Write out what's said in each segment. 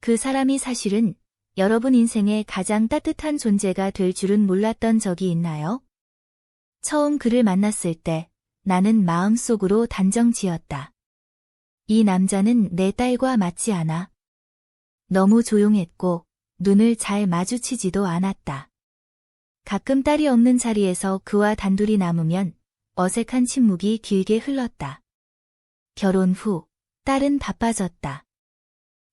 그 사람이 사실은 여러분 인생의 가장 따뜻한 존재가 될 줄은 몰랐던 적이 있나요? 처음 그를 만났을 때 나는 마음속으로 단정 지었다. 이 남자는 내 딸과 맞지 않아. 너무 조용했고 눈을 잘 마주치지도 않았다. 가끔 딸이 없는 자리에서 그와 단둘이 남으면 어색한 침묵이 길게 흘렀다. 결혼 후 딸은 바빠졌다.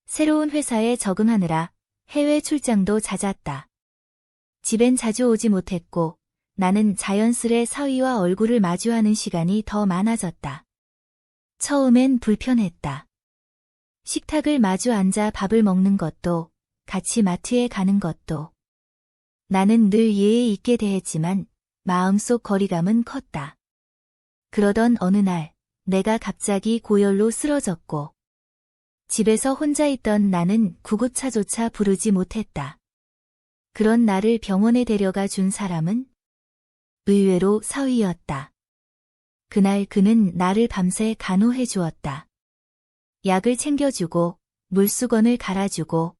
새로운 회사에 적응하느라 해외 출장도 잦았다. 집엔 자주 오지 못했고 나는 자연스레 사위와 얼굴을 마주하는 시간이 더 많아졌다. 처음엔 불편했다. 식탁을 마주 앉아 밥을 먹는 것도, 같이 마트에 가는 것도. 나는 늘 예의 있게 대했지만 마음속 거리감은 컸다. 그러던 어느 날 내가 갑자기 고열로 쓰러졌고 집에서 혼자 있던 나는 구급차조차 부르지 못했다. 그런 나를 병원에 데려가 준 사람은 의외로 사위였다. 그날 그는 나를 밤새 간호해 주었다. 약을 챙겨주고 물수건을 갈아주고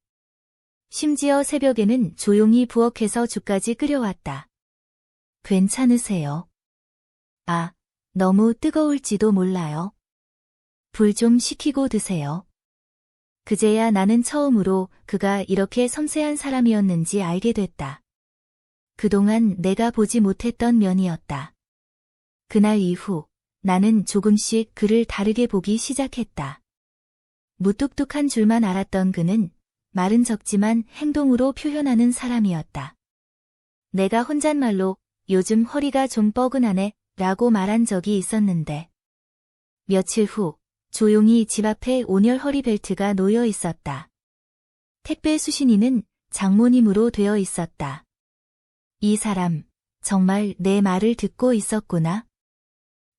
심지어 새벽에는 조용히 부엌에서 죽까지 끓여왔다. 괜찮으세요? 아, 너무 뜨거울지도 몰라요. 불 좀 식히고 드세요. 그제야 나는 처음으로 그가 이렇게 섬세한 사람이었는지 알게 됐다. 그동안 내가 보지 못했던 면이었다. 그날 이후 나는 조금씩 그를 다르게 보기 시작했다. 무뚝뚝한 줄만 알았던 그는 말은 적지만 행동으로 표현하는 사람이었다. 내가 혼잣말로 요즘 허리가 좀 뻐근하네 라고 말한 적이 있었는데 며칠 후 조용히 집 앞에 온열 허리벨트가 놓여 있었다. 택배 수신인은 장모님으로 되어 있었다. 이 사람 정말 내 말을 듣고 있었구나.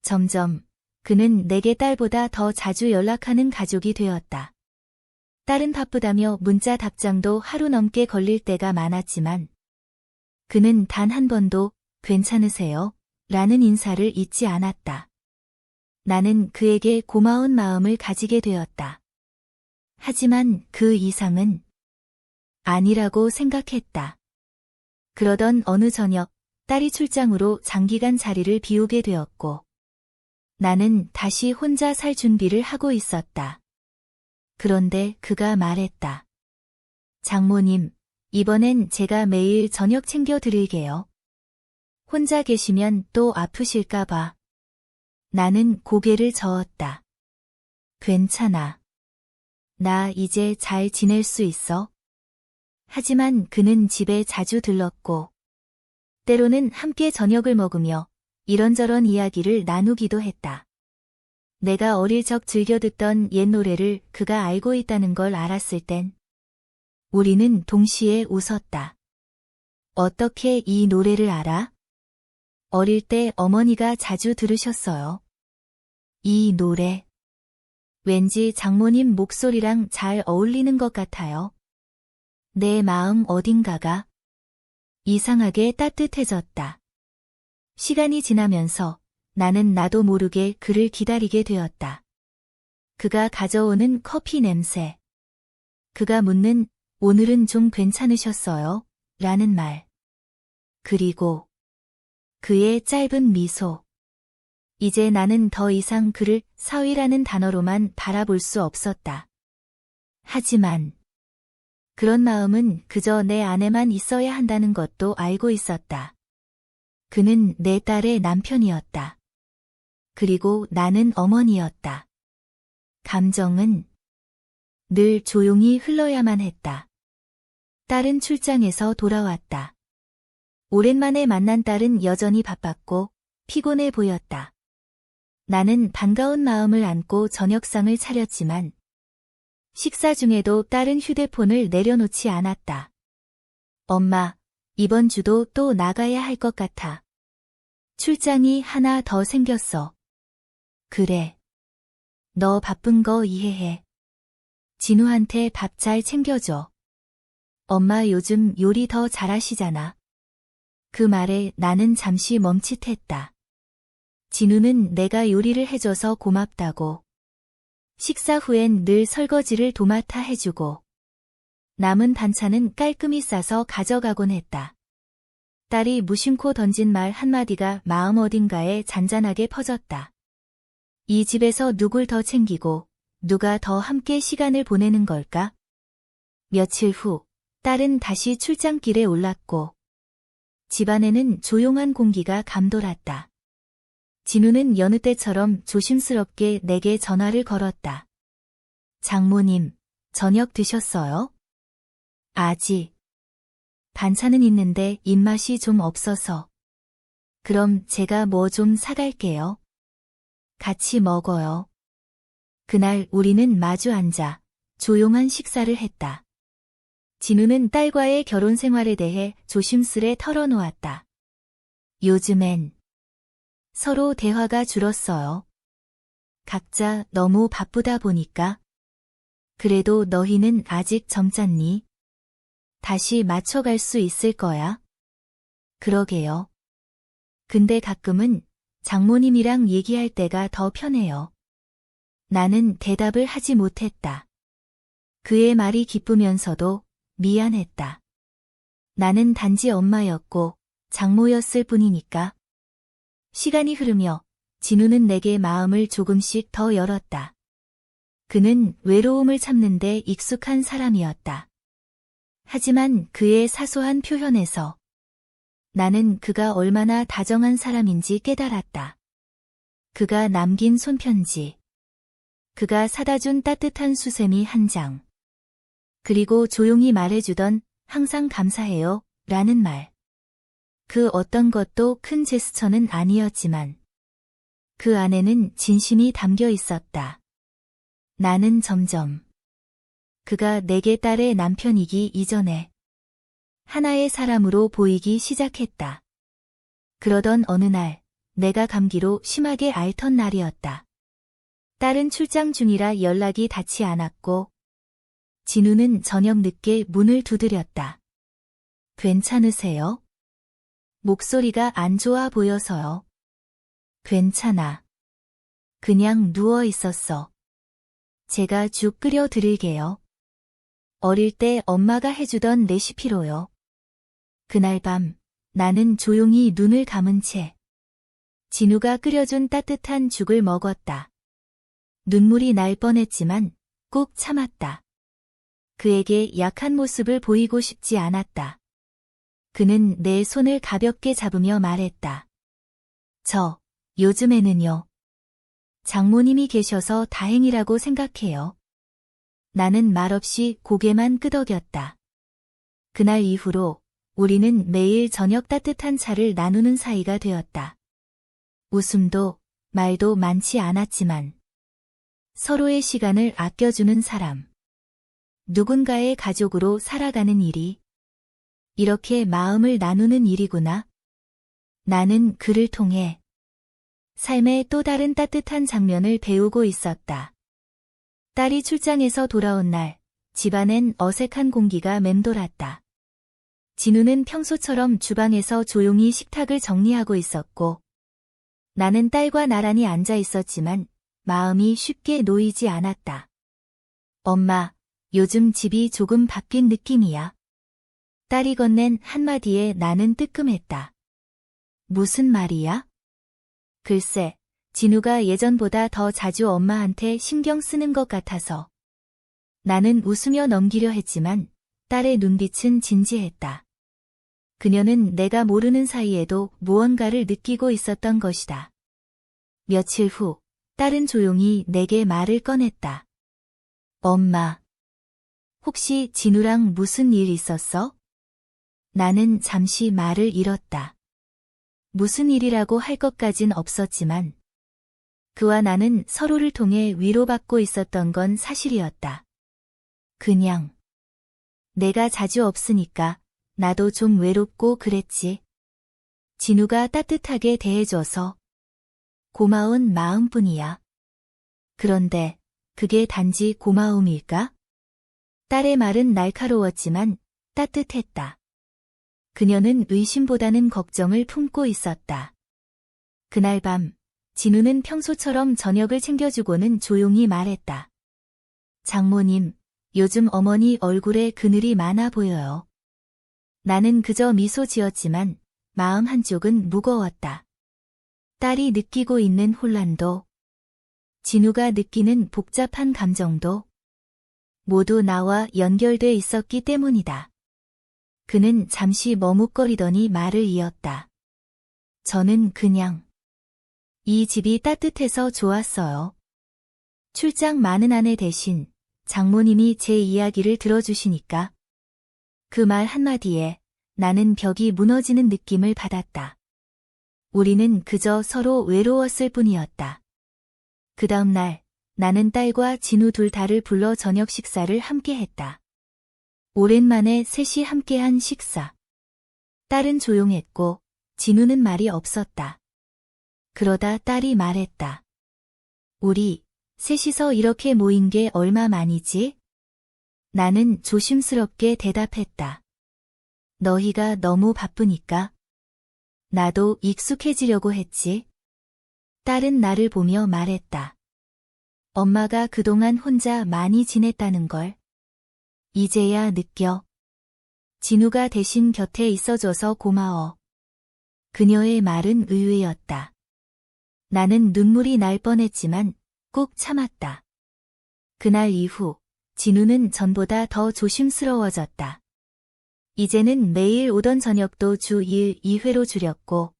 점점 그는 내게 딸보다 더 자주 연락하는 가족이 되었다. 딸은 바쁘다며 문자 답장도 하루 넘게 걸릴 때가 많았지만 그는 단 한 번도 괜찮으세요? 라는 인사를 잊지 않았다. 나는 그에게 고마운 마음을 가지게 되었다. 하지만 그 이상은 아니라고 생각했다. 그러던 어느 저녁 딸이 출장으로 장기간 자리를 비우게 되었고 나는 다시 혼자 살 준비를 하고 있었다. 그런데 그가 말했다. 장모님, 이번엔 제가 매일 저녁 챙겨 드릴게요. 혼자 계시면 또 아프실까봐. 나는 고개를 저었다. 괜찮아. 나 이제 잘 지낼 수 있어. 하지만 그는 집에 자주 들렀고 때로는 함께 저녁을 먹으며 이런저런 이야기를 나누기도 했다. 내가 어릴 적 즐겨 듣던 옛 노래를 그가 알고 있다는 걸 알았을 땐 우리는 동시에 웃었다. 어떻게 이 노래를 알아? 어릴 때 어머니가 자주 들으셨어요. 이 노래. 왠지 장모님 목소리랑 잘 어울리는 것 같아요. 내 마음 어딘가가 이상하게 따뜻해졌다. 시간이 지나면서 나는 나도 모르게 그를 기다리게 되었다. 그가 가져오는 커피 냄새. 그가 묻는 오늘은 좀 괜찮으셨어요? 라는 말. 그리고 그의 짧은 미소. 이제 나는 더 이상 그를 사위라는 단어로만 바라볼 수 없었다. 하지만 그런 마음은 그저 내 안에만 있어야 한다는 것도 알고 있었다. 그는 내 딸의 남편이었다. 그리고 나는 어머니였다. 감정은 늘 조용히 흘러야만 했다. 딸은 출장에서 돌아왔다. 오랜만에 만난 딸은 여전히 바빴고 피곤해 보였다. 나는 반가운 마음을 안고 저녁상을 차렸지만 식사 중에도 딸은 휴대폰을 내려놓지 않았다. 엄마, 이번 주도 또 나가야 할 것 같아. 출장이 하나 더 생겼어. 그래. 너 바쁜 거 이해해. 진우한테 밥 잘 챙겨줘. 엄마 요즘 요리 더 잘하시잖아. 그 말에 나는 잠시 멈칫했다. 진우는 내가 요리를 해줘서 고맙다고. 식사 후엔 늘 설거지를 도맡아 해주고 남은 반찬은 깔끔히 싸서 가져가곤 했다. 딸이 무심코 던진 말 한마디가 마음 어딘가에 잔잔하게 퍼졌다. 이 집에서 누굴 더 챙기고 누가 더 함께 시간을 보내는 걸까? 며칠 후 딸은 다시 출장길에 올랐고 집안에는 조용한 공기가 감돌았다. 진우는 여느 때처럼 조심스럽게 내게 전화를 걸었다. 장모님, 저녁 드셨어요? 아직. 반찬은 있는데 입맛이 좀 없어서. 그럼 제가 뭐 좀 사갈게요. 같이 먹어요. 그날 우리는 마주 앉아 조용한 식사를 했다. 진우는 딸과의 결혼 생활에 대해 조심스레 털어놓았다. 요즘엔 서로 대화가 줄었어요. 각자 너무 바쁘다 보니까. 그래도 너희는 아직 젊잖니? 다시 맞춰갈 수 있을 거야. 그러게요. 근데 가끔은 장모님이랑 얘기할 때가 더 편해요. 나는 대답을 하지 못했다. 그의 말이 기쁘면서도 미안했다. 나는 단지 엄마였고 장모였을 뿐이니까. 시간이 흐르며 진우는 내게 마음을 조금씩 더 열었다. 그는 외로움을 참는데 익숙한 사람이었다. 하지만 그의 사소한 표현에서 나는 그가 얼마나 다정한 사람인지 깨달았다. 그가 남긴 손편지. 그가 사다 준 따뜻한 수세미 한 장. 그리고 조용히 말해주던 항상 감사해요 라는 말. 그 어떤 것도 큰 제스처는 아니었지만 그 안에는 진심이 담겨 있었다. 나는 점점 그가 내게 딸의 남편이기 이전에 하나의 사람으로 보이기 시작했다. 그러던 어느 날 내가 감기로 심하게 앓던 날이었다. 딸은 출장 중이라 연락이 닿지 않았고 진우는 저녁 늦게 문을 두드렸다. 괜찮으세요? 목소리가 안 좋아 보여서요. 괜찮아. 그냥 누워 있었어. 제가 죽 끓여 드릴게요. 어릴 때 엄마가 해주던 레시피로요. 그날 밤 나는 조용히 눈을 감은 채 진우가 끓여준 따뜻한 죽을 먹었다. 눈물이 날 뻔했지만 꾹 참았다. 그에게 약한 모습을 보이고 싶지 않았다. 그는 내 손을 가볍게 잡으며 말했다. 요즘에는요. 장모님이 계셔서 다행이라고 생각해요. 나는 말없이 고개만 끄덕였다. 그날 이후로 우리는 매일 저녁 따뜻한 차를 나누는 사이가 되었다. 웃음도 말도 많지 않았지만 서로의 시간을 아껴주는 사람. 누군가의 가족으로 살아가는 일이 이렇게 마음을 나누는 일이구나. 나는 그를 통해 삶의 또 다른 따뜻한 장면을 배우고 있었다. 딸이 출장에서 돌아온 날, 집안엔 어색한 공기가 맴돌았다. 진우는 평소처럼 주방에서 조용히 식탁을 정리하고 있었고, 나는 딸과 나란히 앉아 있었지만 마음이 쉽게 놓이지 않았다. 엄마, 요즘 집이 조금 바뀐 느낌이야. 딸이 건넨 한마디에 나는 뜨끔했다. 무슨 말이야? 글쎄, 진우가 예전보다 더 자주 엄마한테 신경 쓰는 것 같아서. 나는 웃으며 넘기려 했지만 딸의 눈빛은 진지했다. 그녀는 내가 모르는 사이에도 무언가를 느끼고 있었던 것이다. 며칠 후, 딸은 조용히 내게 말을 꺼냈다. 엄마, 혹시 진우랑 무슨 일 있었어? 나는 잠시 말을 잃었다. 무슨 일이라고 할 것까진 없었지만 그와 나는 서로를 통해 위로받고 있었던 건 사실이었다. 그냥 내가 자주 없으니까 나도 좀 외롭고 그랬지. 진우가 따뜻하게 대해줘서 고마운 마음뿐이야. 그런데 그게 단지 고마움일까? 딸의 말은 날카로웠지만 따뜻했다. 그녀는 의심보다는 걱정을 품고 있었다. 그날 밤, 진우는 평소처럼 저녁을 챙겨주고는 조용히 말했다. 장모님, 요즘 어머니 얼굴에 그늘이 많아 보여요. 나는 그저 미소 지었지만 마음 한쪽은 무거웠다. 딸이 느끼고 있는 혼란도, 진우가 느끼는 복잡한 감정도 모두 나와 연결돼 있었기 때문이다. 그는 잠시 머뭇거리더니 말을 이었다. 저는 그냥 이 집이 따뜻해서 좋았어요. 출장 많은 아내 대신 장모님이 제 이야기를 들어주시니까. 그 말 한마디에 나는 벽이 무너지는 느낌을 받았다. 우리는 그저 서로 외로웠을 뿐이었다. 그 다음 날 나는 딸과 진우 둘 다를 불러 저녁 식사를 함께 했다. 오랜만에 셋이 함께한 식사. 딸은 조용했고 진우는 말이 없었다. 그러다 딸이 말했다. 우리 셋이서 이렇게 모인 게 얼마 만이지? 나는 조심스럽게 대답했다. 너희가 너무 바쁘니까. 나도 익숙해지려고 했지. 딸은 나를 보며 말했다. 엄마가 그동안 혼자 많이 지냈다는 걸 이제야 느껴. 진우가 대신 곁에 있어줘서 고마워. 그녀의 말은 의외였다. 나는 눈물이 날 뻔했지만 꾹 참았다. 그날 이후 진우는 전보다 더 조심스러워졌다. 이제는 매일 오던 저녁도 주 1, 2회로 줄였고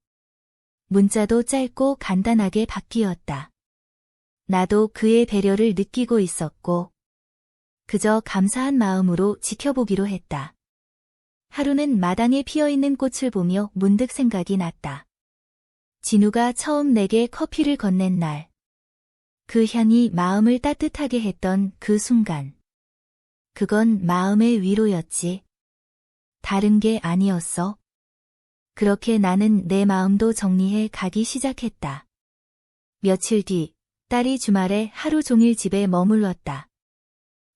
문자도 짧고 간단하게 바뀌었다. 나도 그의 배려를 느끼고 있었고 그저 감사한 마음으로 지켜보기로 했다. 하루는 마당에 피어있는 꽃을 보며 문득 생각이 났다. 진우가 처음 내게 커피를 건넨 날. 그 향이 마음을 따뜻하게 했던 그 순간. 그건 마음의 위로였지. 다른 게 아니었어. 그렇게 나는 내 마음도 정리해 가기 시작했다. 며칠 뒤, 딸이 주말에 하루 종일 집에 머물렀다.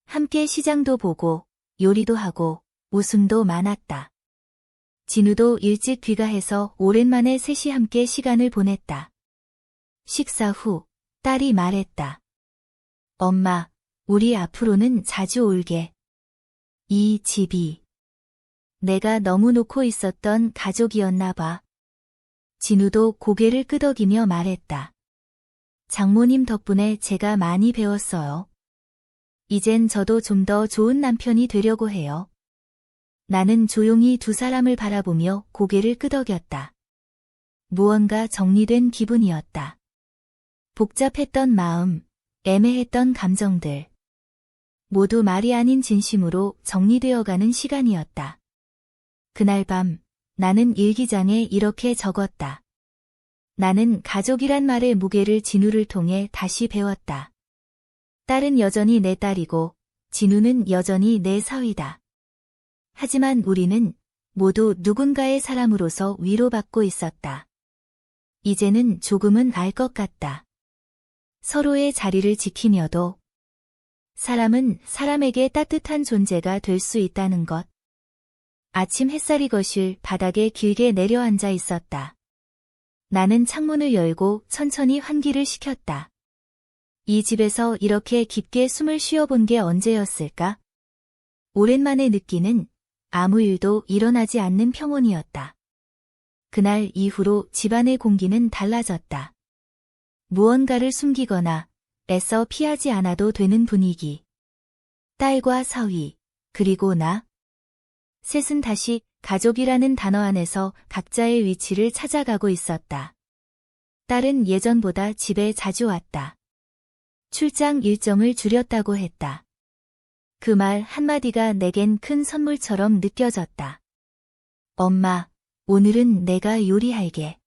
함께 시장도 보고, 요리도 하고, 웃음도 많았다. 진우도 일찍 귀가해서 오랜만에 셋이 함께 시간을 보냈다. 식사 후, 딸이 말했다. 엄마, 우리 앞으로는 자주 올게. 이 집이 내가 너무 놓고 있었던 가족이었나 봐. 진우도 고개를 끄덕이며 말했다. 장모님 덕분에 제가 많이 배웠어요. 이젠 저도 좀 더 좋은 남편이 되려고 해요. 나는 조용히 두 사람을 바라보며 고개를 끄덕였다. 무언가 정리된 기분이었다. 복잡했던 마음, 애매했던 감정들. 모두 말이 아닌 진심으로 정리되어가는 시간이었다. 그날 밤, 나는 일기장에 이렇게 적었다. 나는 가족이란 말의 무게를 진우를 통해 다시 배웠다. 딸은 여전히 내 딸이고, 진우는 여전히 내 사위다. 하지만 우리는 모두 누군가의 사람으로서 위로받고 있었다. 이제는 조금은 알 것 같다. 서로의 자리를 지키며도 사람은 사람에게 따뜻한 존재가 될 수 있다는 것. 아침 햇살이 거실 바닥에 길게 내려앉아 있었다. 나는 창문을 열고 천천히 환기를 시켰다. 이 집에서 이렇게 깊게 숨을 쉬어본 게 언제였을까? 오랜만에 느끼는 아무 일도 일어나지 않는 평온이었다. 그날 이후로 집안의 공기는 달라졌다. 무언가를 숨기거나 애써 피하지 않아도 되는 분위기. 딸과 사위, 그리고 나. 셋은 다시 가족이라는 단어 안에서 각자의 위치를 찾아가고 있었다. 딸은 예전보다 집에 자주 왔다. 출장 일정을 줄였다고 했다. 그 말 한마디가 내겐 큰 선물처럼 느껴졌다. 엄마, 오늘은 내가 요리할게.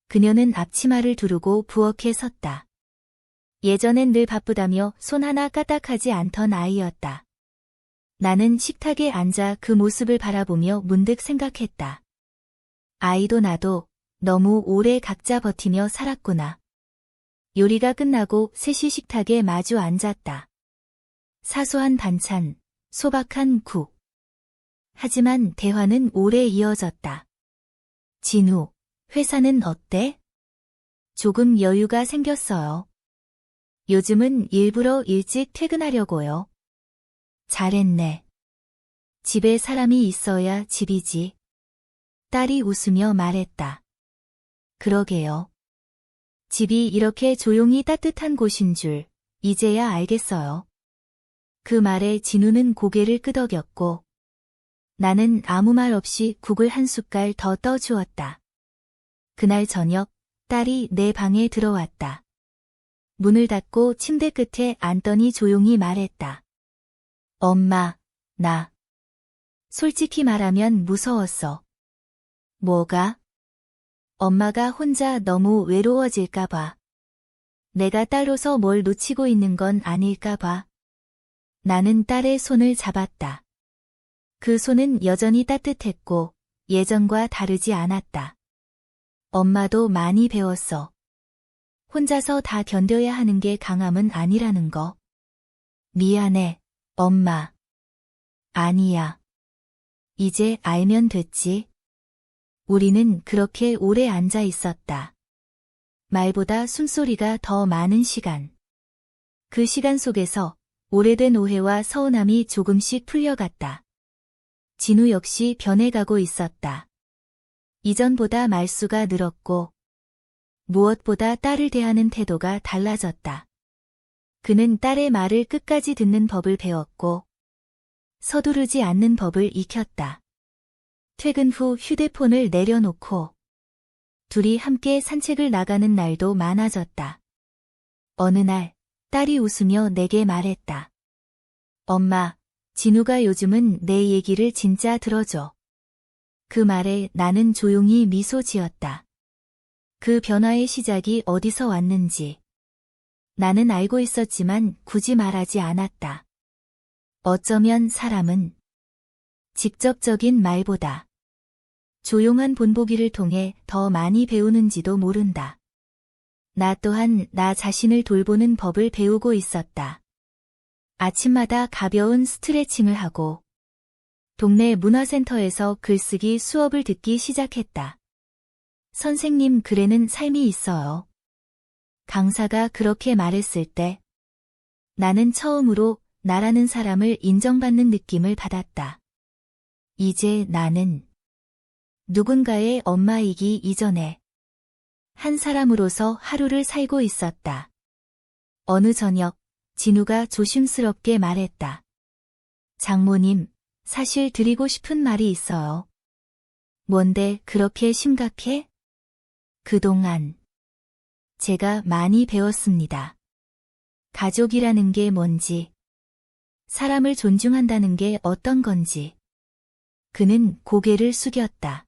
그녀는 앞치마를 두르고 부엌에 섰다. 예전엔 늘 바쁘다며 손 하나 까딱하지 않던 아이였다. 나는 식탁에 앉아 그 모습을 바라보며 문득 생각했다. 아이도 나도 너무 오래 각자 버티며 살았구나. 요리가 끝나고 셋이 식탁에 마주 앉았다. 사소한 반찬, 소박한 국. 하지만 대화는 오래 이어졌다. 진우, 회사는 어때? 조금 여유가 생겼어요. 요즘은 일부러 일찍 퇴근하려고요. 잘했네. 집에 사람이 있어야 집이지. 딸이 웃으며 말했다. 그러게요. 집이 이렇게 조용히 따뜻한 곳인 줄 이제야 알겠어요. 그 말에 진우는 고개를 끄덕였고 나는 아무 말 없이 국을 한 숟갈 더 떠주었다. 그날 저녁 딸이 내 방에 들어왔다. 문을 닫고 침대 끝에 앉더니 조용히 말했다. 엄마, 나 솔직히 말하면 무서웠어. 뭐가? 엄마가 혼자 너무 외로워질까 봐. 내가 딸로서 뭘 놓치고 있는 건 아닐까 봐. 나는 딸의 손을 잡았다. 그 손은 여전히 따뜻했고 예전과 다르지 않았다. 엄마도 많이 배웠어. 혼자서 다 견뎌야 하는 게 강함은 아니라는 거. 미안해, 엄마. 아니야. 이제 알면 됐지. 우리는 그렇게 오래 앉아 있었다. 말보다 숨소리가 더 많은 시간. 그 시간 속에서 오래된 오해와 서운함이 조금씩 풀려갔다. 진우 역시 변해가고 있었다. 이전보다 말수가 늘었고 무엇보다 딸을 대하는 태도가 달라졌다. 그는 딸의 말을 끝까지 듣는 법을 배웠고 서두르지 않는 법을 익혔다. 퇴근 후 휴대폰을 내려놓고 둘이 함께 산책을 나가는 날도 많아졌다. 어느 날 딸이 웃으며 내게 말했다. 엄마, 진우가 요즘은 내 얘기를 진짜 들어줘. 그 말에 나는 조용히 미소 지었다. 그 변화의 시작이 어디서 왔는지 나는 알고 있었지만 굳이 말하지 않았다. 어쩌면 사람은 직접적인 말보다 조용한 본보기를 통해 더 많이 배우는지도 모른다. 나 또한 나 자신을 돌보는 법을 배우고 있었다. 아침마다 가벼운 스트레칭을 하고 동네 문화센터에서 글쓰기 수업을 듣기 시작했다. 선생님 글에는 삶이 있어요. 강사가 그렇게 말했을 때 나는 처음으로 나라는 사람을 인정받는 느낌을 받았다. 이제 나는 누군가의 엄마이기 이전에 한 사람으로서 하루를 살고 있었다. 어느 저녁 진우가 조심스럽게 말했다. 장모님, 사실 드리고 싶은 말이 있어요. 뭔데 그렇게 심각해? 그동안 제가 많이 배웠습니다. 가족이라는 게 뭔지, 사람을 존중한다는 게 어떤 건지. 그는 고개를 숙였다.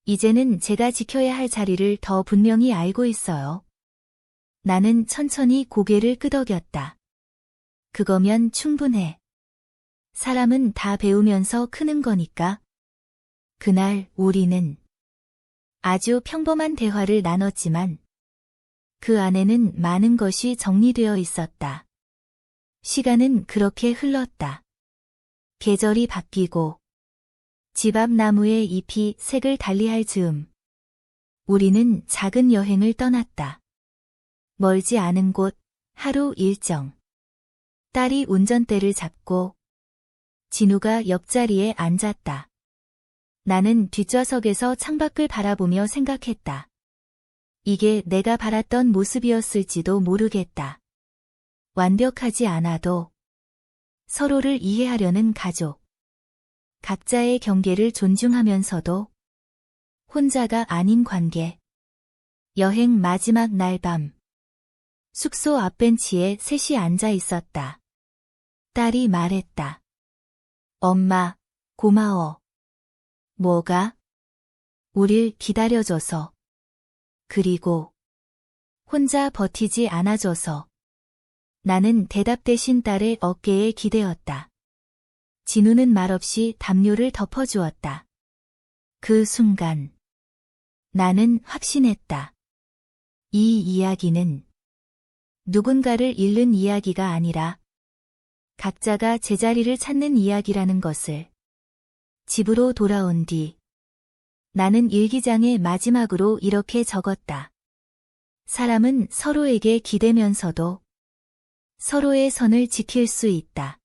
이제는 제가 지켜야 할 자리를 더 분명히 알고 있어요. 나는 천천히 고개를 끄덕였다. 그거면 충분해. 사람은 다 배우면서 크는 거니까. 그날 우리는 아주 평범한 대화를 나눴지만 그 안에는 많은 것이 정리되어 있었다. 시간은 그렇게 흘렀다. 계절이 바뀌고 집 앞 나무의 잎이 색을 달리할 즈음 우리는 작은 여행을 떠났다. 멀지 않은 곳, 하루 일정. 딸이 운전대를 잡고 진우가 옆자리에 앉았다. 나는 뒷좌석에서 창밖을 바라보며 생각했다. 이게 내가 바랐던 모습이었을지도 모르겠다. 완벽하지 않아도 서로를 이해하려는 가족. 각자의 경계를 존중하면서도 혼자가 아닌 관계. 여행 마지막 날 밤. 숙소 앞 벤치에 셋이 앉아 있었다. 딸이 말했다. 엄마, 고마워. 뭐가? 우릴 기다려줘서. 그리고 혼자 버티지 않아줘서. 나는 대답 대신 딸의 어깨에 기대었다. 진우는 말없이 담요를 덮어주었다. 그 순간 나는 확신했다. 이 이야기는 누군가를 잃는 이야기가 아니라 각자가 제자리를 찾는 이야기라는 것을. 집으로 돌아온 뒤 나는 일기장에 마지막으로 이렇게 적었다. 사람은 서로에게 기대면서도 서로의 선을 지킬 수 있다.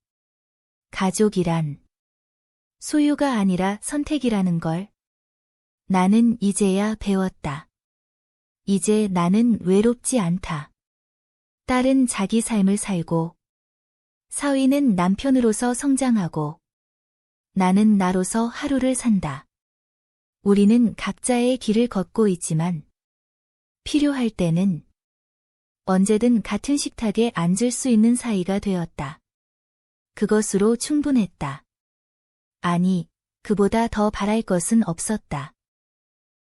가족이란 소유가 아니라 선택이라는 걸 나는 이제야 배웠다. 이제 나는 외롭지 않다. 딸은 자기 삶을 살고, 사위는 남편으로서 성장하고, 나는 나로서 하루를 산다. 우리는 각자의 길을 걷고 있지만, 필요할 때는 언제든 같은 식탁에 앉을 수 있는 사이가 되었다. 그것으로 충분했다. 아니, 그보다 더 바랄 것은 없었다.